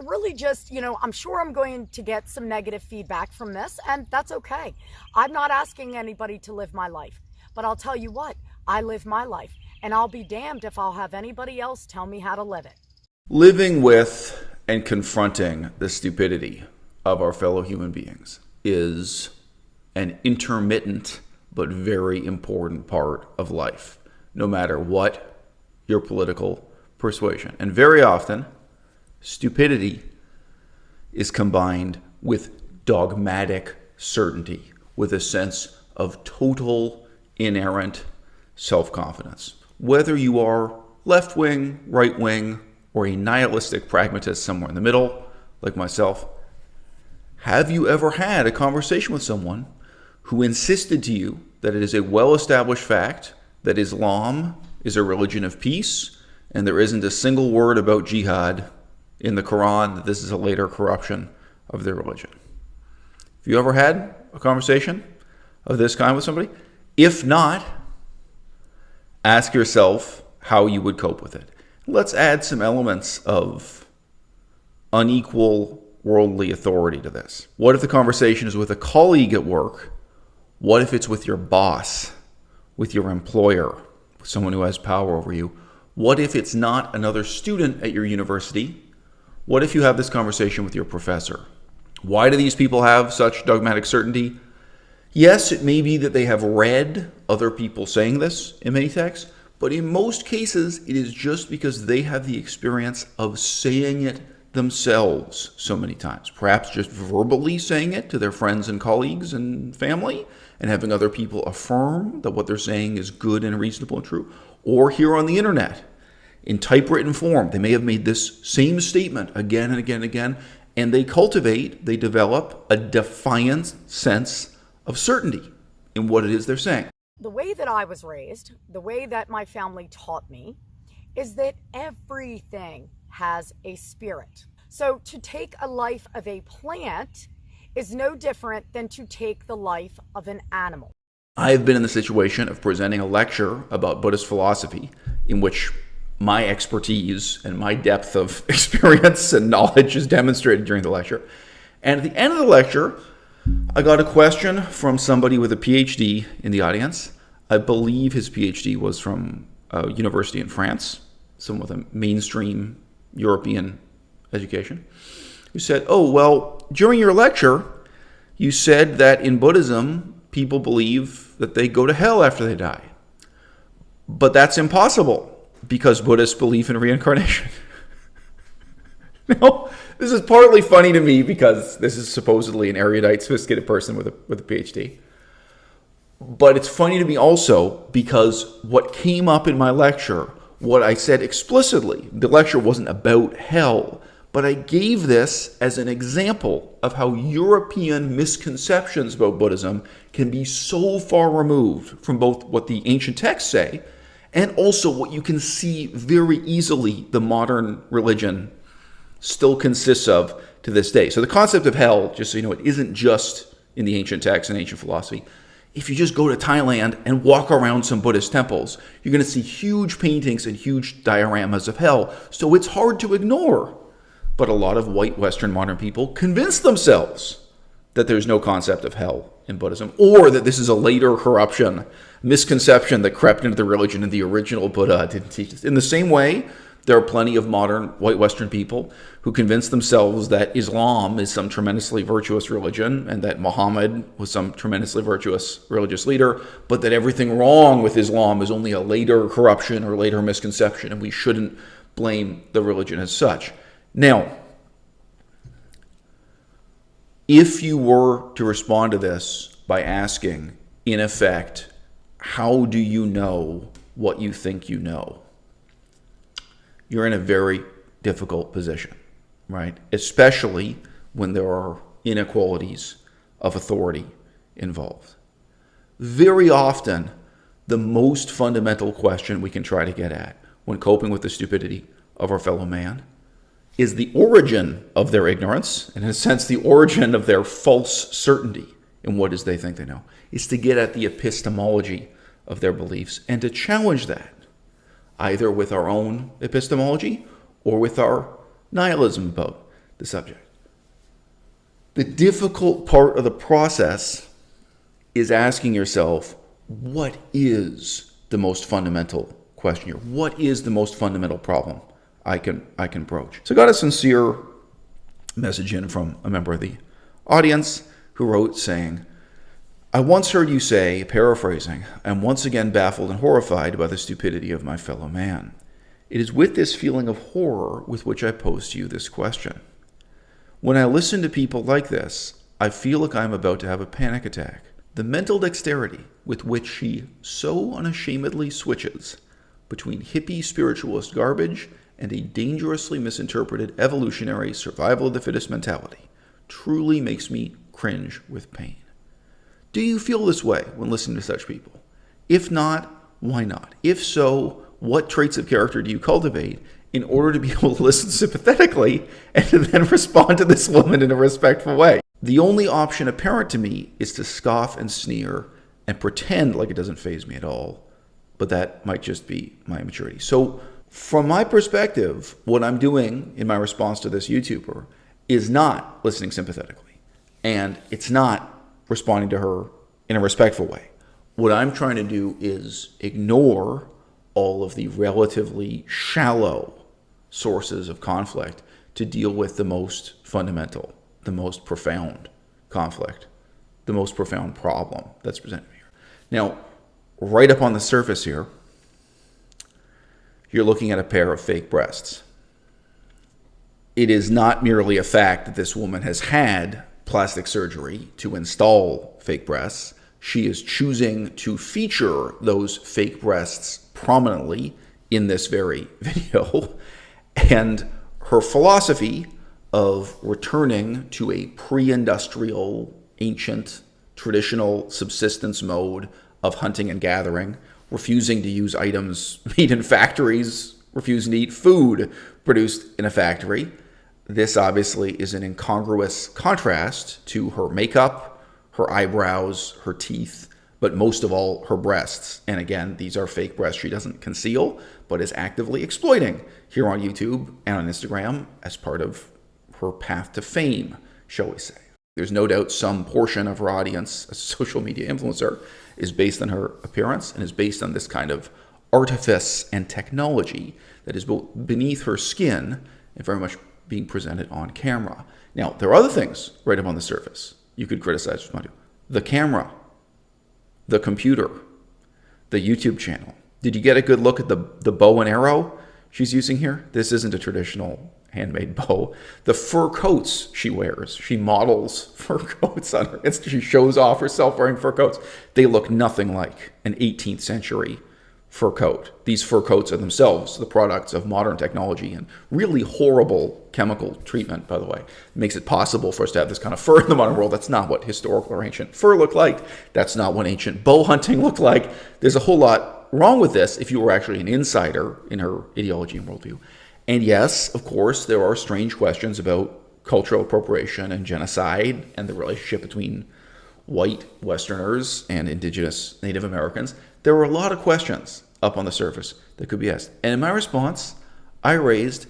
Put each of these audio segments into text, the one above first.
really just, I'm sure I'm going to get some negative feedback from this, and that's okay. I'm not asking anybody to live my life, but I'll tell you what, I live my life, and I'll be damned if I'll have anybody else tell me how to live it. Living with and confronting the stupidity of our fellow human beings is an intermittent but very important part of life, no matter what your political persuasion. And very often, stupidity is combined with dogmatic certainty, with a sense of total inerrant self-confidence. Whether you are left-wing, right-wing, or a nihilistic pragmatist somewhere in the middle, like myself, have you ever had a conversation with someone who insisted to you that it is a well-established fact that Islam is a religion of peace and there isn't a single word about jihad in the Quran, that this is a later corruption of their religion? Have you ever had a conversation of this kind with somebody? If not, ask yourself how you would cope with it. Let's add some elements of unequal worldly authority to this. What if the conversation is with a colleague at work? What if it's with your boss, with your employer, with someone who has power over you? What if it's not another student at your university? What if you have this conversation with your professor? Why do these people have such dogmatic certainty? Yes, it may be that they have read other people saying this in many texts, but in most cases, it is just because they have the experience of saying it themselves so many times. Perhaps just verbally saying it to their friends and colleagues and family, and having other people affirm that what they're saying is good and reasonable and true. Or here on the internet, in typewritten form, they may have made this same statement again and again and again, and they develop a defiant sense of certainty in what it is they're saying. The way that I was raised, the way that my family taught me, is that everything has a spirit. So to take a life of a plant is no different than to take the life of an animal. I've been in the situation of presenting a lecture about Buddhist philosophy in which my expertise and my depth of experience and knowledge is demonstrated during the lecture. And at the end of the lecture, I got a question from somebody with a PhD in the audience. I believe his PhD was from a university in France, someone with a mainstream European education, who said, "Oh, well, during your lecture, you said that in Buddhism, people believe that they go to hell after they die. But that's impossible because Buddhists believe in reincarnation." Now, this is partly funny to me because this is supposedly an erudite, sophisticated person with a PhD. But it's funny to me also because what came up in my lecture, what I said explicitly, the lecture wasn't about hell, but I gave this as an example of how European misconceptions about Buddhism can be so far removed from both what the ancient texts say and also what you can see very easily the modern religion still consists of to this day. So the concept of hell, just so you know, it isn't just in the ancient texts and ancient philosophy. If you just go to Thailand and walk around some Buddhist temples, you're going to see huge paintings and huge dioramas of hell. So it's hard to ignore. But a lot of white Western modern people convince themselves that there's no concept of hell in Buddhism, or that this is a later corruption, misconception that crept into the religion and the original Buddha didn't teach this. In the same way, there are plenty of modern white Western people who convince themselves that Islam is some tremendously virtuous religion and that Muhammad was some tremendously virtuous religious leader, but that everything wrong with Islam is only a later corruption or later misconception, and we shouldn't blame the religion as such. Now, if you were to respond to this by asking, in effect, how do you know what you think you know? You're in a very difficult position, right? Especially when there are inequalities of authority involved. Very often, the most fundamental question we can try to get at when coping with the stupidity of our fellow man is the origin of their ignorance, and in a sense, the origin of their false certainty in what it is they think they know, is to get at the epistemology of their beliefs and to challenge that, either with our own epistemology or with our nihilism about the subject. The difficult part of the process is asking yourself, what is the most fundamental question here? What is the most fundamental problem I can broach? So I got a sincere message in from a member of the audience who wrote saying, I once heard you say, paraphrasing, I'm once again baffled and horrified by the stupidity of my fellow man. It is with this feeling of horror with which I pose to you this question. When I listen to people like this, I feel like I'm about to have a panic attack. The mental dexterity with which she so unashamedly switches between hippie spiritualist garbage and a dangerously misinterpreted evolutionary survival of the fittest mentality truly makes me cringe with pain. Do you feel this way when listening to such people? If not, why not? If so, what traits of character do you cultivate in order to be able to listen sympathetically and to then respond to this woman in a respectful way? The only option apparent to me is to scoff and sneer and pretend like it doesn't faze me at all, but that might just be my immaturity. So from my perspective, what I'm doing in my response to this YouTuber is not listening sympathetically, and it's not responding to her in a respectful way. What I'm trying to do is ignore all of the relatively shallow sources of conflict to deal with the most fundamental, the most profound conflict, the most profound problem that's presented here. Now, right up on the surface here, you're looking at a pair of fake breasts. It is not merely a fact that this woman has had plastic surgery to install fake breasts. She is choosing to feature those fake breasts prominently in this very video. And her philosophy of returning to a pre-industrial, ancient, traditional subsistence mode of hunting and gathering, refusing to use items made in factories, refusing to eat food produced in a factory. This obviously is an incongruous contrast to her makeup, her eyebrows, her teeth, but most of all, her breasts. And again, these are fake breasts she doesn't conceal, but is actively exploiting here on YouTube and on Instagram as part of her path to fame, shall we say. There's no doubt some portion of her audience, a social media influencer, is based on her appearance and is based on this kind of artifice and technology that is both beneath her skin and very much being presented on camera. Now, there are other things right up on the surface you could criticize from the camera, the computer, the YouTube channel. Did you get a good look at the bow and arrow she's using here? This isn't a traditional handmade bow. The fur coats she wears. She models fur coats on her. She shows off herself wearing fur coats. They look nothing like an 18th century fur coat. These fur coats are themselves the products of modern technology and really horrible chemical treatment, by the way. It makes it possible for us to have this kind of fur in the modern world. That's not what historical or ancient fur looked like. That's not what ancient bow hunting looked like. There's a whole lot wrong with this if you were actually an insider in her ideology and worldview. And yes, of course, there are strange questions about cultural appropriation and genocide and the relationship between white Westerners and indigenous Native Americans. There were a lot of questions up on the surface that could be asked. And in my response, I raised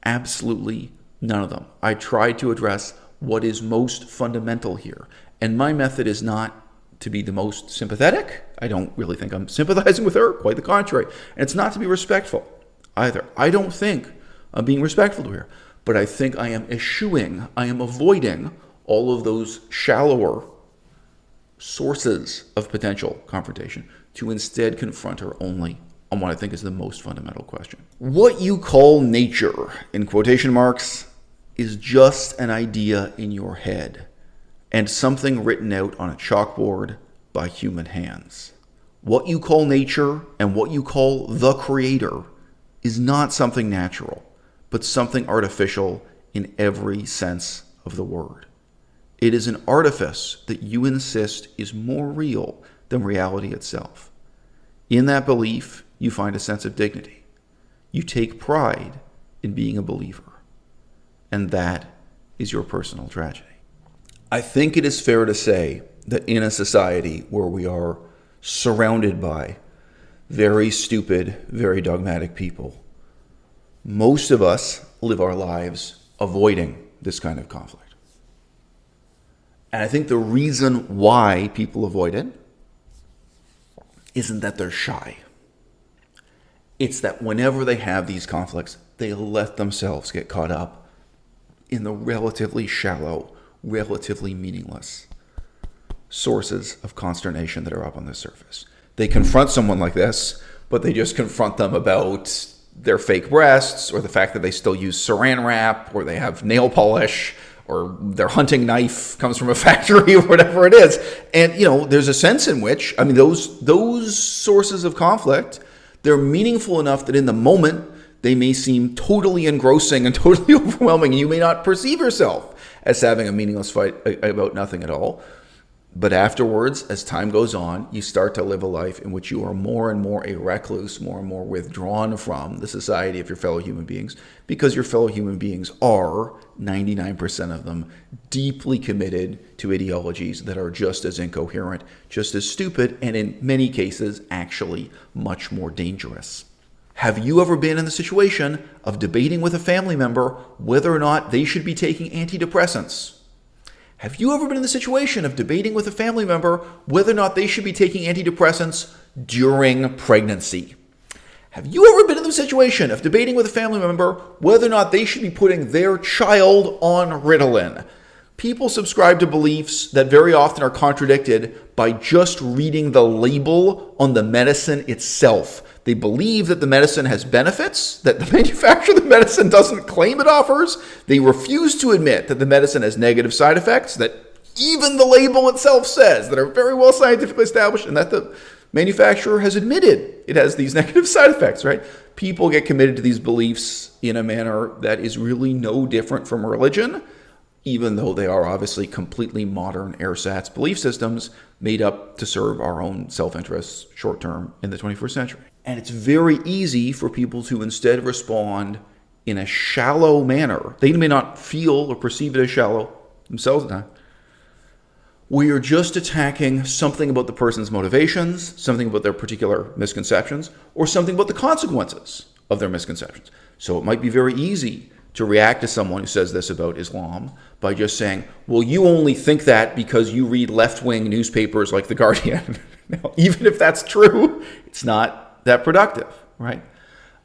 absolutely none of them. I tried to address what is most fundamental here. And my method is not to be the most sympathetic. I don't really think I'm sympathizing with her, quite the contrary. And it's not to be respectful either. I don't think I'm being respectful to her, but I think I am eschewing, I am avoiding all of those shallower sources of potential confrontation to instead confront her only on what I think is the most fundamental question. What you call nature, in quotation marks, is just an idea in your head and something written out on a chalkboard by human hands. What you call nature and what you call the creator is not something natural, but something artificial in every sense of the word. It is an artifice that you insist is more real than reality itself. In that belief, you find a sense of dignity. You take pride in being a believer. And that is your personal tragedy. I think it is fair to say that in a society where we are surrounded by very stupid, very dogmatic people, most of us live our lives avoiding this kind of conflict. And I think the reason why people avoid it isn't that they're shy. It's that whenever they have these conflicts, they let themselves get caught up in the relatively shallow, relatively meaningless sources of consternation that are up on the surface. They confront someone like this, but they just confront them about their fake breasts, or the fact that they still use saran wrap, or they have nail polish, or their hunting knife comes from a factory, or whatever it is. And, there's a sense in which, those sources of conflict, they're meaningful enough that in the moment, they may seem totally engrossing and totally overwhelming, and you may not perceive yourself as having a meaningless fight about nothing at all. But afterwards, as time goes on, you start to live a life in which you are more and more a recluse, more and more withdrawn from the society of your fellow human beings, because your fellow human beings are, 99% of them, deeply committed to ideologies that are just as incoherent, just as stupid, and in many cases, actually much more dangerous. Have you ever been in the situation of debating with a family member whether or not they should be taking antidepressants? Have you ever been in the situation of debating with a family member whether or not they should be taking antidepressants during pregnancy? Have you ever been in the situation of debating with a family member whether or not they should be putting their child on Ritalin? People subscribe to beliefs that very often are contradicted by just reading the label on the medicine itself. They believe that the medicine has benefits that the manufacturer of the medicine doesn't claim it offers. They refuse to admit that the medicine has negative side effects that even the label itself says, that are very well scientifically established, and that the manufacturer has admitted it has these negative side effects, right? People get committed to these beliefs in a manner that is really no different from religion, even though they are obviously completely modern ersatz belief systems made up to serve our own self-interests short-term in the 21st century. And it's very easy for people to instead respond in a shallow manner. They may not feel or perceive it as shallow themselves at times, where you're just attacking something about the person's motivations, something about their particular misconceptions, or something about the consequences of their misconceptions. So it might be very easy to react to someone who says this about Islam by just saying, well, you only think that because you read left-wing newspapers like The Guardian. Now, even if that's true, it's not that productive, right?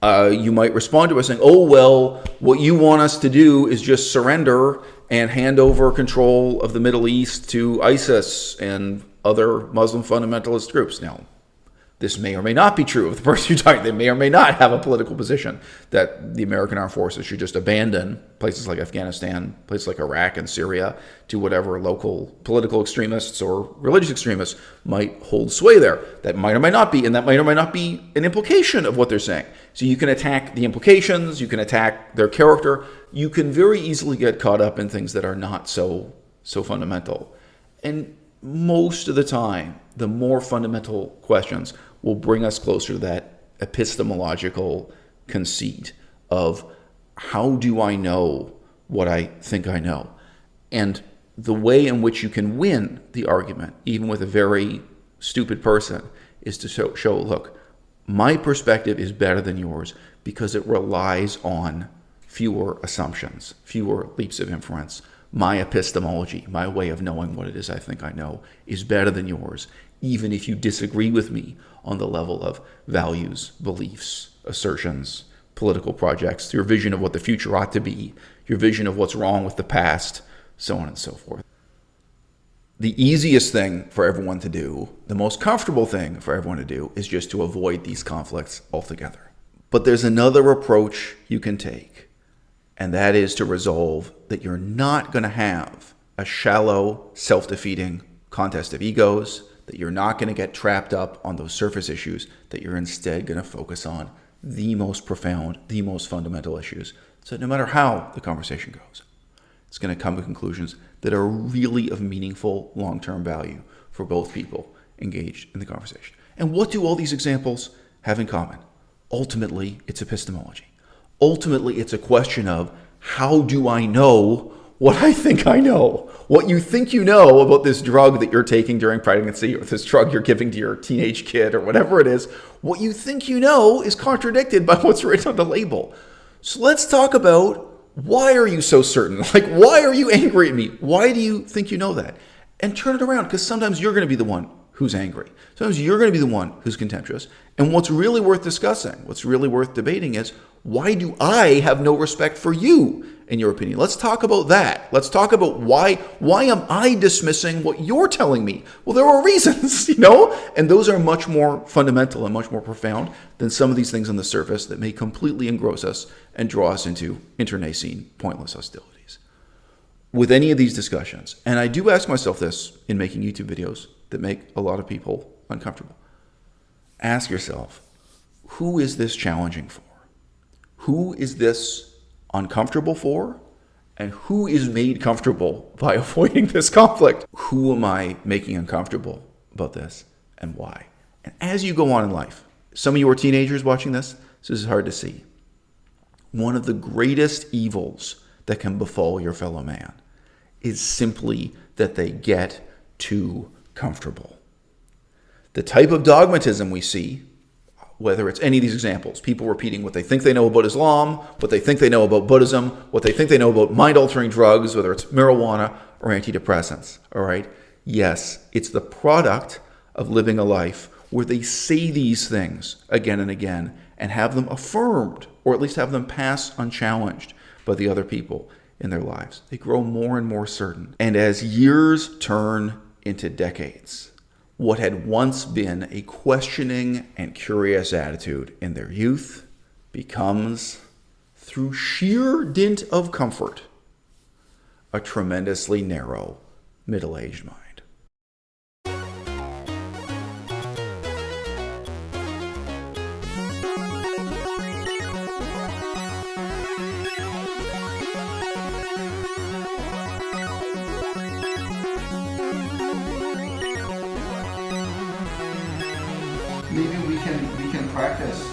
You might respond to us saying, oh, well, what you want us to do is just surrender and hand over control of the Middle East to ISIS and other Muslim fundamentalist groups. Now, this may or may not be true of the person you're talking. They may or may not have a political position that the American armed forces should just abandon places like Afghanistan, places like Iraq and Syria, to whatever local political extremists or religious extremists might hold sway there. That might or might not be, and that might or might not be an implication of what they're saying. So you can attack the implications, you can attack their character, you can very easily get caught up in things that are not so fundamental. And most of the time, the more fundamental questions will bring us closer to that epistemological conceit of how do I know what I think I know? And the way in which you can win the argument, even with a very stupid person, is to show, look, my perspective is better than yours because it relies on fewer assumptions, fewer leaps of inference. My epistemology, my way of knowing what it is I think I know, is better than yours, even if you disagree with me on the level of values, beliefs, assertions, political projects, your vision of what the future ought to be, your vision of what's wrong with the past, so on and so forth. The easiest thing for everyone to do, the most comfortable thing for everyone to do, is just to avoid these conflicts altogether. But there's another approach you can take, and that is to resolve that you're not going to have a shallow, self-defeating contest of egos, that you're not going to get trapped up on those surface issues, that you're instead going to focus on the most profound, the most fundamental issues. So no matter how the conversation goes, it's going to come to conclusions that are really of meaningful long-term value for both people engaged in the conversation. And what do all these examples have in common? Ultimately, it's epistemology. Ultimately, it's a question of how do I know what I think I know? What you think you know about this drug that you're taking during pregnancy, or this drug you're giving to your teenage kid, or whatever it is, what you think you know is contradicted by what's written on the label. So let's talk about Why are you so certain? Like, why are you angry at me? Why do you think you know that? And turn it around, because sometimes you're going to be the one who's angry. Sometimes you're going to be the one who's contemptuous. And what's really worth discussing, what's really worth debating is, why do I have no respect for you, in your opinion? Let's talk about that. Let's talk about why am I dismissing what you're telling me? Well, there are reasons, and those are much more fundamental and much more profound than some of these things on the surface that may completely engross us and draw us into internecine, pointless hostilities. With any of these discussions, and I do ask myself this in making YouTube videos that make a lot of people uncomfortable, ask yourself, who is this challenging for? Who is this uncomfortable for? And who is made comfortable by avoiding this conflict? Who am I making uncomfortable about this, and why? And as you go on in life, some of you are teenagers watching this, so this is hard to see. One of the greatest evils that can befall your fellow man is simply that they get too comfortable. The type of dogmatism we see, whether it's any of these examples, people repeating what they think they know about Islam, what they think they know about Buddhism, what they think they know about mind-altering drugs, whether it's marijuana or antidepressants, all right? Yes, it's the product of living a life where they say these things again and again and have them affirmed, or at least have them pass unchallenged by the other people in their lives. They grow more and more certain. And as years turn into decades, what had once been a questioning and curious attitude in their youth becomes, through sheer dint of comfort, a tremendously narrow middle-aged mind. Maybe we can practice